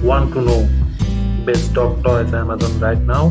want to know best dog toys Amazon right now?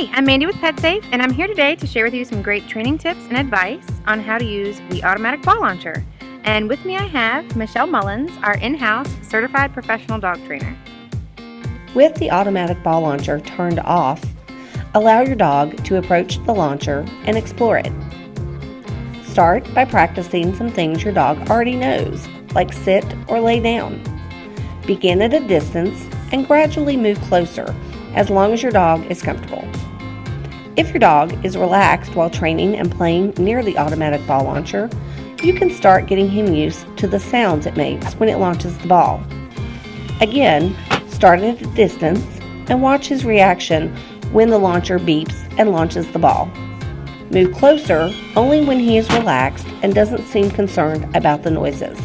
Hi, I'm Mandy with PetSafe, and I'm here today to share with you some great training tips and advice on how to use the automatic ball launcher. And with me I have Michelle Mullins, our in-house certified professional dog trainer. With the automatic ball launcher turned off, allow your dog to approach the launcher and explore it. Start by practicing some things your dog already knows, like sit or lay down. Begin at a distance and gradually move closer as long as your dog is comfortable. If your dog is relaxed while training and playing near the automatic ball launcher, you can start getting him used to the sounds it makes when it launches the ball. Again, start at a distance and watch his reaction when the launcher beeps and launches the ball. Move closer only when he is relaxed and doesn't seem concerned about the noises.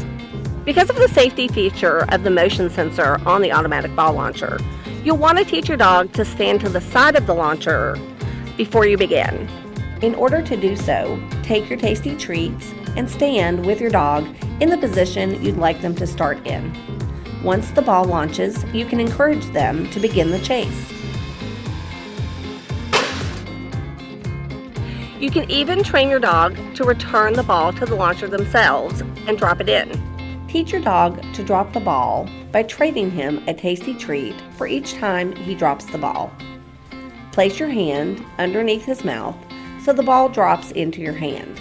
Because of the safety feature of the motion sensor on the automatic ball launcher, you'll want to teach your dog to stand to the side of the launcher before you begin. In order to do so, take your tasty treats and stand with your dog in the position you'd like them to start in. Once the ball launches, you can encourage them to begin the chase. You can even train your dog to return the ball to the launcher themselves and drop it in. Teach your dog to drop the ball by trading him a tasty treat for each time he drops the ball. Place your hand underneath his mouth so the ball drops into your hand.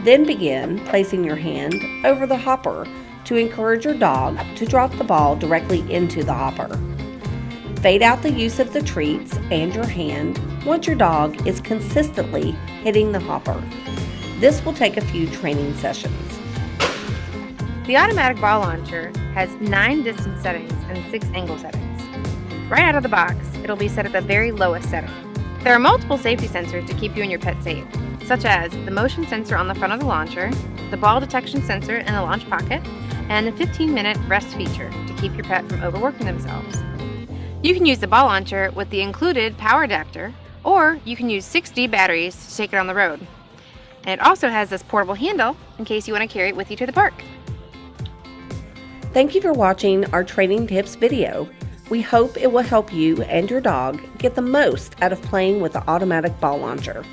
Then begin placing your hand over the hopper to encourage your dog to drop the ball directly into the hopper. Fade out the use of the treats and your hand once your dog is consistently hitting the hopper. This will take a few training sessions. The automatic ball launcher has 9 distance settings and 6 angle settings. Right out of the box, it'll be set at the very lowest setting. There are multiple safety sensors to keep you and your pet safe, such as the motion sensor on the front of the launcher, the ball detection sensor in the launch pocket, and the 15-minute rest feature to keep your pet from overworking themselves. You can use the ball launcher with the included power adapter, or you can use 6D batteries to take it on the road. And it also has this portable handle in case you want to carry it with you to the park. Thank you for watching our training tips video. We hope it will help you and your dog get the most out of playing with the automatic ball launcher.